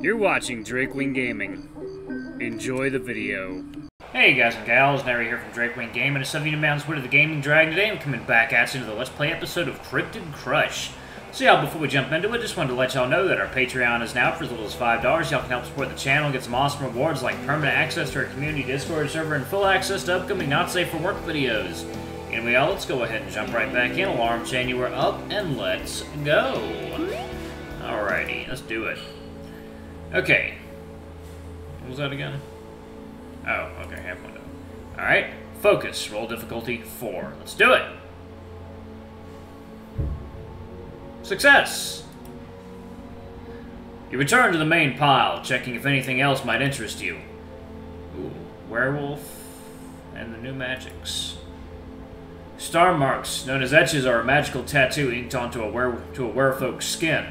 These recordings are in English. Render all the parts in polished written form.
You're watching Drakewing Gaming. Enjoy the video. Hey guys and gals, Nary here from Drakewing Gaming, and 70 Mountains Wood of the Gaming Dragon. Today I'm coming back at you to the Let's Play episode of Cryptid Crush. So y'all, before we jump into it, just wanted to let y'all know that our Patreon is now for as little as $5. Y'all can help support the channel and get some awesome rewards like permanent access to our community Discord server and full access to upcoming Not Safe for Work videos. Anyway, y'all, let's go ahead and jump right back in. Alarm chain, you are up, and let's go. Alrighty, let's do it. Okay. What was that again? Oh, okay, half window. Alright, focus. Roll difficulty 4. Let's do it! Success! You return to the main pile, checking if anything else might interest you. Ooh, werewolf and the new magics. Star marks, known as etches, are a magical tattoo inked onto a werefolk's skin.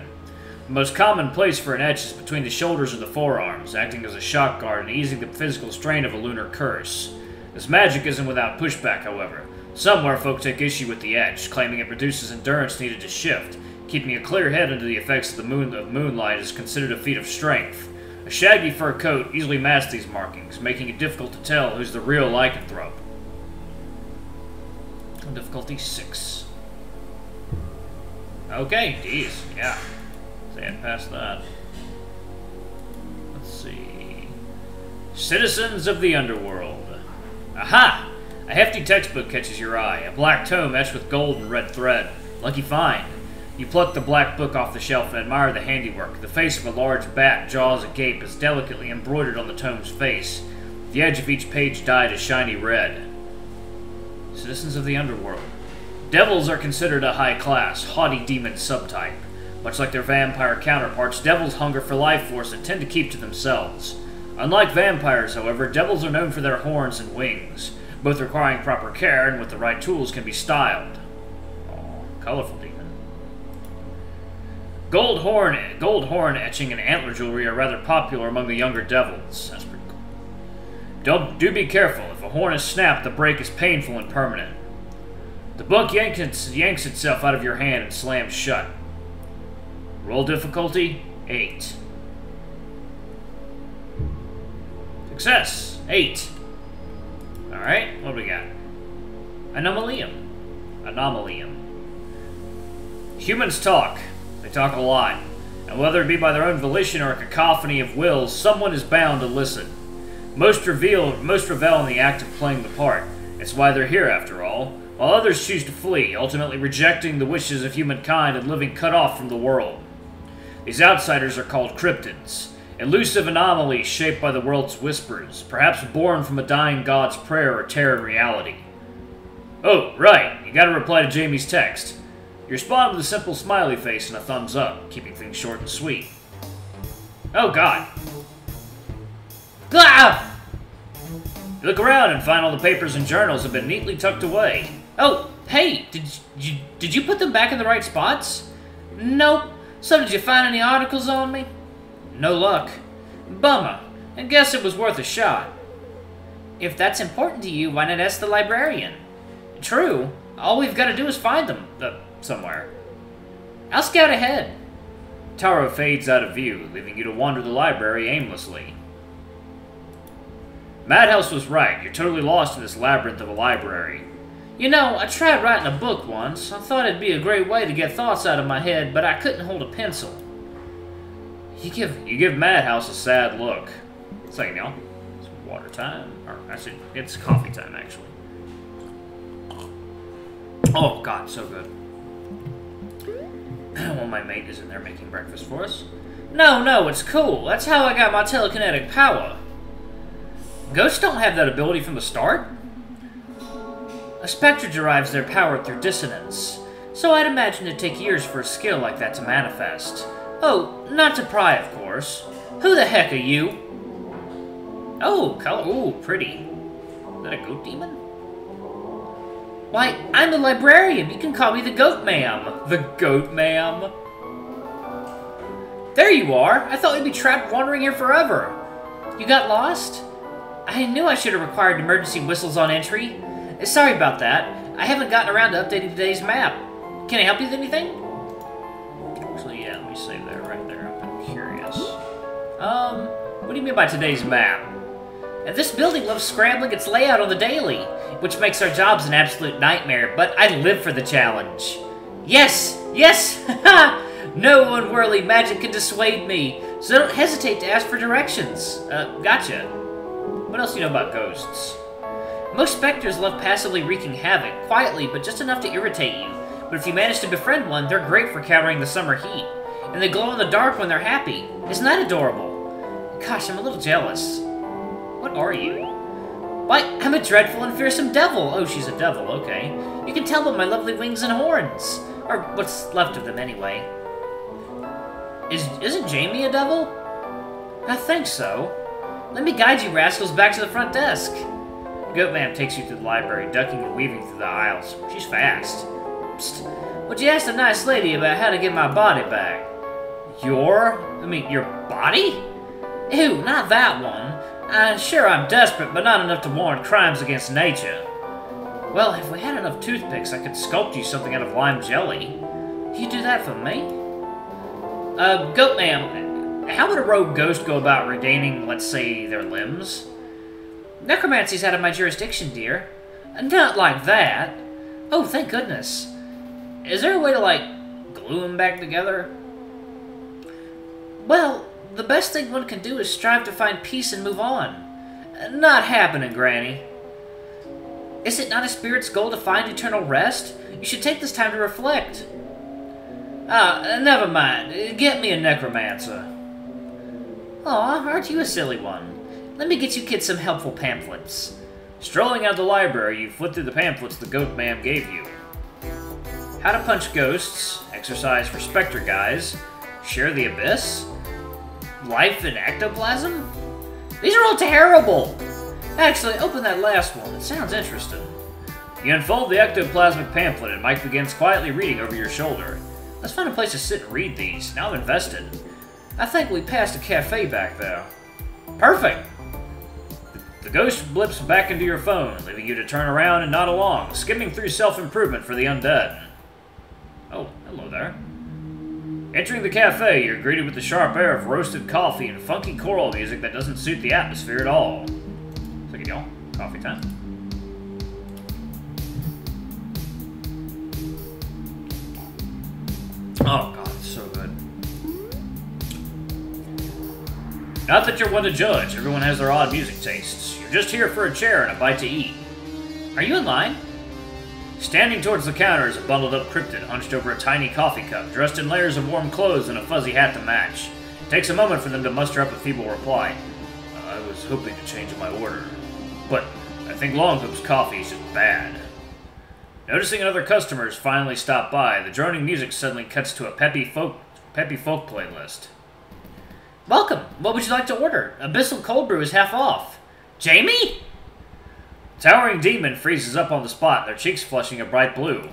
The most common place for an etch is between the shoulders or the forearms, acting as a shock guard and easing the physical strain of a lunar curse. This magic isn't without pushback, however. Some werefolk take issue with the etch, claiming it reduces endurance needed to shift. Keeping a clear head under the effects of moonlight is considered a feat of strength. A shaggy fur coat easily masks these markings, making it difficult to tell who's the real lycanthrope. Difficulty 6. Okay, geez, yeah. And past that. Let's see. Citizens of the Underworld. Aha! A hefty textbook catches your eye. A black tome etched with gold and red thread. Lucky find. You pluck the black book off the shelf and admire the handiwork. The face of a large bat, jaws agape, is delicately embroidered on the tome's face. The edge of each page dyed a shiny red. Citizens of the Underworld. Devils are considered a high class, haughty demon subtype. Much like their vampire counterparts, devils hunger for life force and tend to keep to themselves. Unlike vampires, however, devils are known for their horns and wings, both requiring proper care and with the right tools can be styled. Oh, colorful demon. Gold horn etching and antler jewelry are rather popular among the younger devils. That's pretty cool. Do be careful. If a horn is snapped, the break is painful and permanent. The book yanks itself out of your hand and slams shut. Roll difficulty 8. Success 8. Alright, what do we got? Anomalium. Humans talk. They talk a lot. And whether it be by their own volition or a cacophony of wills, someone is bound to listen. Most revel in the act of playing the part. It's why they're here, after all. While others choose to flee, ultimately rejecting the wishes of humankind and living cut off from the world. These outsiders are called cryptids, elusive anomalies shaped by the world's whispers, perhaps born from a dying god's prayer or terror in reality. Oh, right, you gotta reply to Jamie's text. You respond with a simple smiley face and a thumbs up, keeping things short and sweet. Oh god. Ah! You look around and find all the papers and journals have been neatly tucked away. Oh, hey, did you put them back in the right spots? Nope. So did you find any articles on me? No luck. Bummer. I guess it was worth a shot. If that's important to you, why not ask the librarian? True. All we've got to do is find them, somewhere. I'll scout ahead. Taro fades out of view, leaving you to wander the library aimlessly. Madhouse was right. You're totally lost in this labyrinth of a library. You know, I tried writing a book once. I thought it'd be a great way to get thoughts out of my head, but I couldn't hold a pencil. You give Madhouse a sad look. It's like, you know, it's water time. Or, actually, it's coffee time, actually. Oh, God, so good. Well, my mate is in there making breakfast for us. No, it's cool. That's how I got my telekinetic power. Ghosts don't have that ability from the start. A spectre derives their power through dissonance, so I'd imagine it'd take years for a skill like that to manifest. Oh, not to pry, of course. Who the heck are you? Oh, color. Ooh, pretty. Is that a goat demon? Why, I'm the librarian. You can call me the goat ma'am. The goat ma'am? There you are. I thought you'd be trapped wandering here forever. You got lost? I knew I should have required emergency whistles on entry. Sorry about that. I haven't gotten around to updating today's map. Can I help you with anything? Actually, yeah, let me save that right there. I'm curious. What do you mean by today's map? This building loves scrambling its layout on the daily, which makes our jobs an absolute nightmare, but I live for the challenge. Yes! Yes! No unworldly magic can dissuade me, so don't hesitate to ask for directions. Gotcha. What else do you know about ghosts? Most specters love passively wreaking havoc, quietly, but just enough to irritate you. But if you manage to befriend one, they're great for countering the summer heat. And they glow in the dark when they're happy. Isn't that adorable? Gosh, I'm a little jealous. What are you? Why, I'm a dreadful and fearsome devil. Oh, she's a devil, okay. You can tell by my lovely wings and horns. Or what's left of them, anyway. Isn't Jamie a devil? I think so. Let me guide you rascals back to the front desk. Goatman takes you to the library, ducking and weaving through the aisles. She's fast. Psst. Would you ask the nice lady about how to get my body back? Your body? Ew, not that one. Sure, I'm desperate, but not enough to warrant crimes against nature. Well, if we had enough toothpicks, I could sculpt you something out of lime jelly. You do that for me? Goatman, how would a rogue ghost go about regaining, let's say, their limbs? Necromancy's out of my jurisdiction, dear. Not like that. Oh, thank goodness. Is there a way to, like, glue them back together? Well, the best thing one can do is strive to find peace and move on. Not happening, Granny. Is it not a spirit's goal to find eternal rest? You should take this time to reflect. Never mind. Get me a necromancer. Aw, aren't you a silly one? Let me get you kids some helpful pamphlets. Strolling out of the library, you flip through the pamphlets the goat ma'am gave you. How to punch ghosts, exercise for specter guys, share the abyss, life in ectoplasm? These are all terrible! Actually, open that last one. It sounds interesting. You unfold the ectoplasmic pamphlet and Mike begins quietly reading over your shoulder. Let's find a place to sit and read these. Now I'm invested. I think we passed a cafe back there. Perfect! The ghost blips back into your phone, leaving you to turn around and nod along, skimming through self-improvement for the undead. Oh, hello there. Entering the cafe, you're greeted with the sharp air of roasted coffee and funky choral music that doesn't suit the atmosphere at all. Look at y'all. Coffee time. Oh god, it's so good. Not that you're one to judge. Everyone has their odd music tastes. You're just here for a chair and a bite to eat. Are you in line? Standing towards the counter is a bundled-up cryptid hunched over a tiny coffee cup, dressed in layers of warm clothes and a fuzzy hat to match. It takes a moment for them to muster up a feeble reply. I was hoping to change my order, but I think Longhoop's coffee is just bad. Noticing another customer's finally stopped by, the droning music suddenly cuts to a peppy folk playlist. Welcome! What would you like to order? Abyssal cold brew is half off. Jamie? Towering demon freezes up on the spot, their cheeks flushing a bright blue.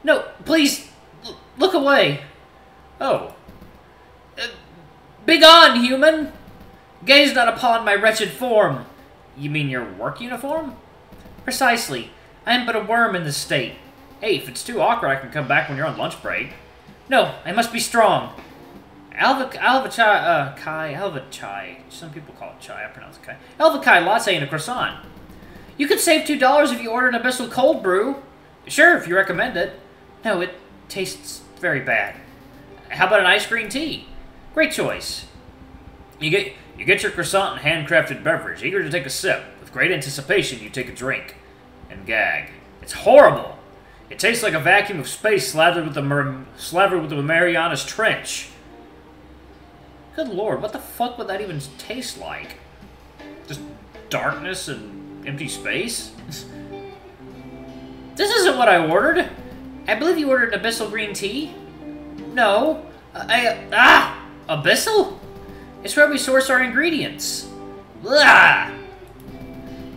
No, please, look away. Oh. Begone, human! Gaze not upon my wretched form. You mean your work uniform? Precisely. I am but a worm in this state. Hey, if it's too awkward, I can come back when you're on lunch break. No, I must be strong. Alva chai. Some people call it chai, I pronounce it kai. Alva kai latte and a croissant. You could save $2 if you order an abyssal cold brew. Sure, if you recommend it. No, it tastes very bad. How about an iced green tea? Great choice. You get your croissant and handcrafted beverage, eager to take a sip. With great anticipation, you take a drink. And gag. It's horrible! It tastes like a vacuum of space slathered with the Marianas Trench. Good lord, what the fuck would that even taste like? Just darkness and empty space? This isn't what I ordered! I believe you ordered an abyssal green tea? No. Abyssal? It's where we source our ingredients. Blah!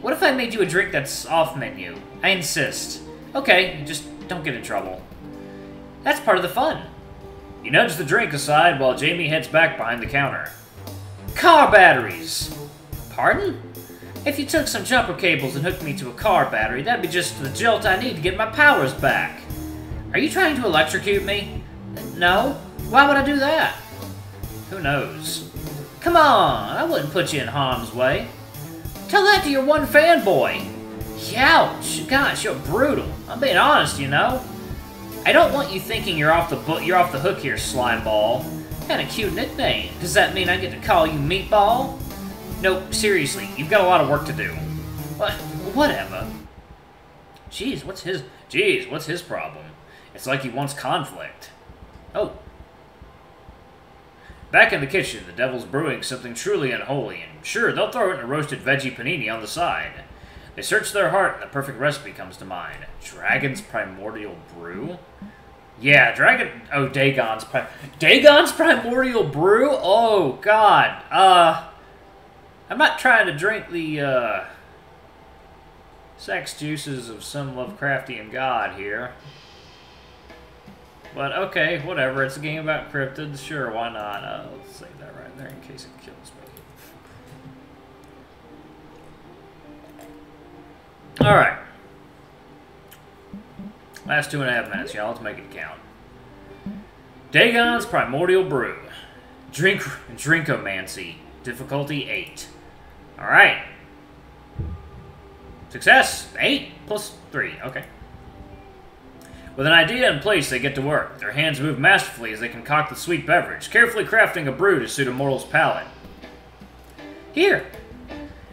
What if I made you a drink that's off menu? I insist. Okay, just don't get in trouble. That's part of the fun. You nudge the drink aside while Jamie heads back behind the counter. Car batteries! Pardon? If you took some jumper cables and hooked me to a car battery, that'd be just the jolt I need to get my powers back. Are you trying to electrocute me? No? Why would I do that? Who knows? Come on, I wouldn't put you in harm's way. Tell that to your one fanboy. Youch, gosh, you're brutal. I'm being honest, you know. I don't want you thinking you're off the hook here, Slimeball. Kind of cute nickname. Does that mean I get to call you Meatball? No, seriously, you've got a lot of work to do. But whatever. Jeez, what's his problem? It's like he wants conflict. Oh. Back in the kitchen, the devil's brewing something truly unholy, and sure, they'll throw it in a roasted veggie panini on the side. They search their heart, and the perfect recipe comes to mind. Dragon's Primordial Brew? Yeah, Dagon's Primordial Brew? Oh, God. I'm not trying to drink the, sex juices of some Lovecraftian god here. But, okay, whatever. It's a game about cryptids. Sure, why not? Let's save that right there in case it kills me. Alright. Last 2.5 minutes, y'all. Let's make it count. Dagon's Primordial Brew. Drinkomancy. Difficulty 8. Alright. Success! 8 plus 3. Okay. With an idea in place, they get to work. Their hands move masterfully as they concoct the sweet beverage, carefully crafting a brew to suit a mortal's palate. Here!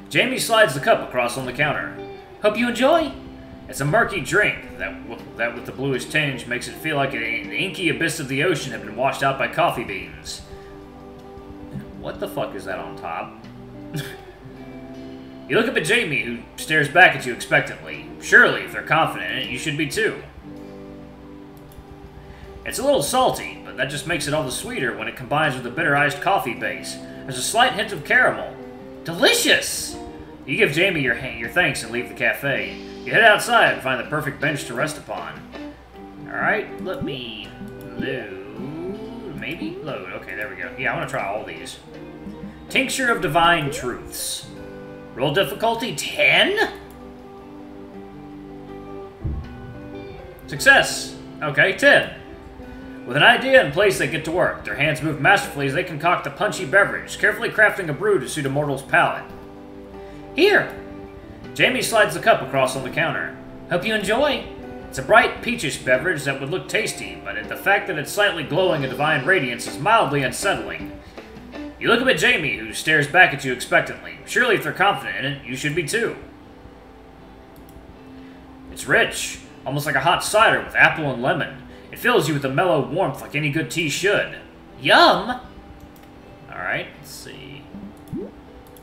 Jamie slides the cup across on the counter. Hope you enjoy! It's a murky drink that with the bluish tinge makes it feel like an inky abyss of the ocean had been washed out by coffee beans. What the fuck is that on top? You look up at Jamie, who stares back at you expectantly. Surely, if they're confident in it, you should be too. It's a little salty, but that just makes it all the sweeter when it combines with the bitter iced coffee base. There's a slight hint of caramel. Delicious! You give Jamie your thanks and leave the cafe. You head outside and find the perfect bench to rest upon. Alright, let me load. Maybe? Load. Okay, there we go. Yeah, I want to try all these. Tincture of Divine Truths. Roll difficulty 10? Success. Okay, 10. With an idea in place, they get to work. Their hands move masterfully as they concoct a punchy beverage, carefully crafting a brew to suit a mortal's palate. Here! Jamie slides the cup across on the counter. Hope you enjoy! It's a bright, peachish beverage that would look tasty, but the fact that it's slightly glowing a divine radiance is mildly unsettling. You look up at Jamie, who stares back at you expectantly. Surely, if they're confident in it, you should be too. It's rich, almost like a hot cider with apple and lemon. It fills you with a mellow warmth like any good tea should. Yum! Alright, let's see.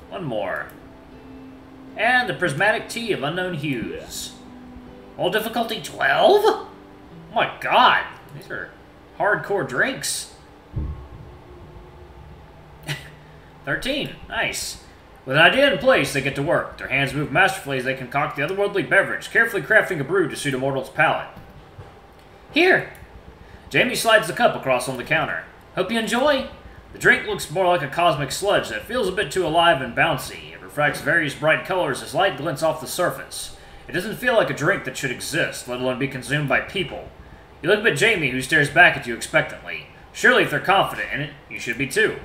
One more. And the prismatic tea of unknown hues. All difficulty 12? Oh my god, these are hardcore drinks. 13, nice. With an idea in place, they get to work. Their hands move masterfully as they concoct the otherworldly beverage, carefully crafting a brew to suit a mortal's palate. Here! Jamie slides the cup across on the counter. Hope you enjoy! The drink looks more like a cosmic sludge that feels a bit too alive and bouncy. It refracts various bright colors as light glints off the surface. It doesn't feel like a drink that should exist, let alone be consumed by people. You look up at Jamie, who stares back at you expectantly. Surely, if they're confident in it, you should be too.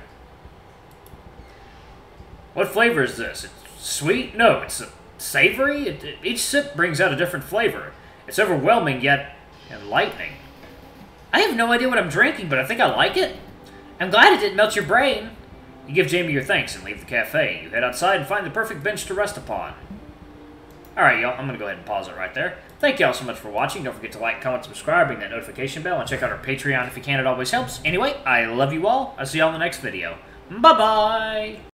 What flavor is this? It's sweet? No, it's savory? Each sip brings out a different flavor. It's overwhelming, yet enlightening. I have no idea what I'm drinking, but I think I like it. I'm glad it didn't melt your brain. You give Jamie your thanks and leave the cafe. You head outside and find the perfect bench to rest upon. Alright, y'all, I'm going to go ahead and pause it right there. Thank y'all so much for watching. Don't forget to like, comment, subscribe, ring that notification bell, and check out our Patreon if you can. It always helps. Anyway, I love you all. I'll see y'all in the next video. Bye-bye!